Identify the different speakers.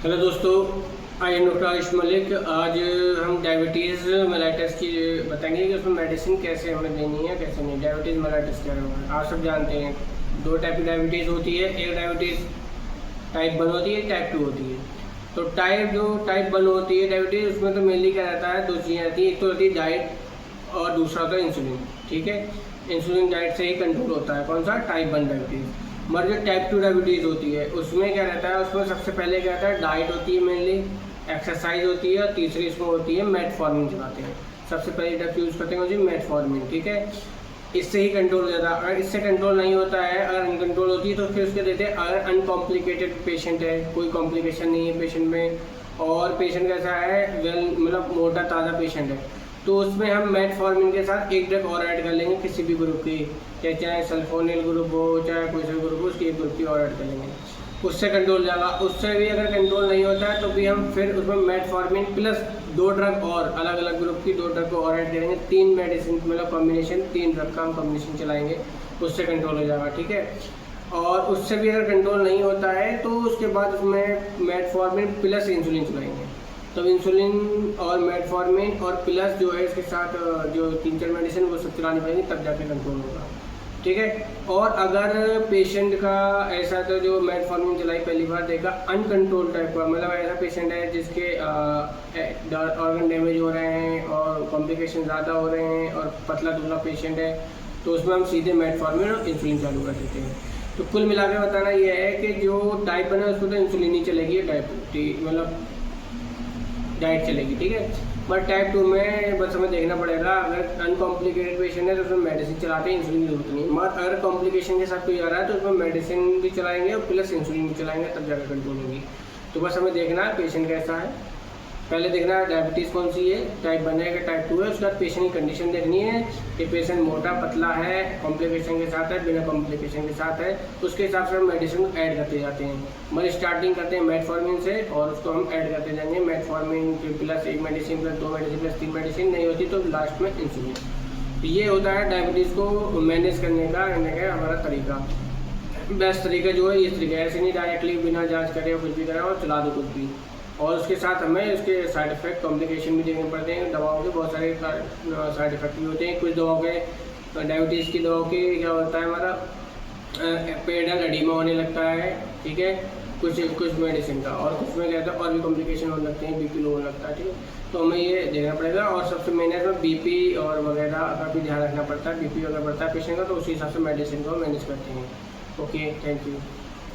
Speaker 1: Hello दोस्तों, I am doctor Ayush Malik. आज हम डायबिटीज़ मेलाइटिस की बताएंगे कि उसमें मेडिसिन कैसे हमें देनी है, कैसे नहीं। डायबिटीज़ मेलाइटिस क्या है, आप सब जानते हैं। दो टाइप की डायबिटीज़ होती है, एक डायबिटीज़ टाइप 1 होती है, टाइप 2 होती है। तो टाइप 1 होती है डायबिटीज़, उसमें तो मेनली क्या रहता है, दो चीज़ें रहती है। एक तो होती है डाइट और दूसरा होता है इंसुलिन। ठीक है, इंसुलिन डाइट से ही कंट्रोल होता है। कौन सा? Type 1 diabetes. मगर जो टाइप 2 डायबिटीज़ होती है उसमें क्या रहता है, उसमें सबसे पहले क्या रहता है, डाइट होती है मेनली, एक्सरसाइज होती है, और तीसरी इसमें होती है मेटफॉर्मिन चलाते हैं। सबसे पहले ड्रग यूज़ करते हैं मेटफॉर्मिन। ठीक है, इससे ही कंट्रोल हो जाता है। अगर इससे कंट्रोल नहीं होता है, अगर अनकंट्रोल होती है, तो फिर उसके देते हैं। अगर अनकॉम्प्लिकेटेड पेशेंट है, कोई कॉम्प्लिकेशन नहीं है पेशेंट में, और पेशेंट कैसा है, वेल मतलब मोटा ताज़ा पेशेंट है, तो उसमें हम मेटफॉर्मिन के साथ एक ड्रग और ऐड कर लेंगे किसी भी ग्रुप की, चाहे सल्फोनिल ग्रुप हो, चाहे कोई सा ग्रुप हो, उसकी एक ग्रुप की और ऐड कर लेंगे। उससे कंट्रोल हो जाएगा। उससे भी अगर कंट्रोल नहीं होता है तो भी हम फिर उसमें मेटफॉर्मिन प्लस दो ड्रग और अलग अलग ग्रुप की दो ड्रग को और ऐड करेंगे। 3 मेडिसिन मतलब कॉम्बिनेशन, 3 ड्रग का हम कॉम्बिनेशन चलाएंगे, उससे कंट्रोल हो जाएगा। ठीक है, और उससे भी अगर कंट्रोल नहीं होता है तो उसके बाद उसमें मेटफॉर्मिन प्लस इंसुलिन चलाएंगे। तो इंसुलिन और मेटफॉर्मिन और प्लस जो है इसके साथ जो 3-4 मेडिसिन वो सब चलानी पड़ेंगी, तब जाके कंट्रोल होगा। ठीक है, और अगर पेशेंट का ऐसा तो जो मेटफॉर्मिन चलाई पहली बार देखा अनकंट्रोल टाइप का, मतलब ऐसा पेशेंट है जिसके ऑर्गन डैमेज हो रहे हैं और कॉम्प्लिकेशन ज़्यादा हो रहे हैं और पतला दुबला पेशेंट है, तो उसमें हम सीधे मेटफॉर्मिन और इंसुलिन चालू कर देते हैं। तो कुल मिला के बताना यह है कि जो टाइप 1 है उसको तो इंसुलिन ही चलेगी, मतलब डाइट चलेगी। ठीक है, बट टाइप 2 में बस हमें देखना पड़ेगा। अगर अनकॉम्प्लिकेटेड पेशेंट है तो उसमें मेडिसिन चलाते हैं, इंसुलिन की जरूरत नहीं। मगर अगर कॉम्प्लिकेशन के साथ कोई आ रहा है तो उसमें मेडिसिन भी चलाएंगे और प्लस इंसुलिन भी चलाएंगे, तब जाकर कंट्रोल होगी। तो बस हमें देखना है पेशेंट कैसा है, पहले देखना है डायबिटीज़ कौन सी है, टाइप 1 है कि टाइप 2 है। उसके बाद पेशेंट की कंडीशन देखनी है कि पेशेंट मोटा पतला है, कॉम्प्लिकेशन के साथ है, बिना कॉम्प्लिकेशन के साथ है। उसके हिसाब से हम मेडिसिन ऐड करते जाते हैं। मतलब स्टार्टिंग करते हैं मेटफॉर्मिन से और उसको हम ऐड करते जाएंगे। मेटफॉर्मिन प्लस एक medicine plus 2 medicine plus 3 medicine, नहीं होती तो लास्ट में इंसुलिन। ये होता है डायबिटीज़ को मैनेज करने का हमारा तरीका। बेस्ट तरीका जो है इस तरीके, ऐसे नहीं डायरेक्टली बिना जांच करे कुछ भी करें और चला दो कुछ भी। और उसके साथ हमें उसके साइड इफ़ेक्ट कॉम्प्लिकेशन भी देखने पड़ते हैं। दवाओं के बहुत सारे साइड इफ़ेक्ट भी होते हैं। कुछ दवाओं के, डायबिटीज़ की दवाओं के क्या होता है, हमारा पेडल एडिमा होने लगता है। ठीक है, कुछ मेडिसिन का, और कुछ में क्या होता है और भी कॉम्प्लिकेशन होने लगते हैं, बीपी लो होने लगता है। ठीक है, तो हमें ये देखना पड़ेगा। और सबसे मेन है बीपी और वगैरह का भी ध्यान रखना पड़ता है। बीपी अगर बढ़ता है पेशेंट का तो उसी हिसाब से मेडिसिन को मैनेज करते हैं। Okay, thank you.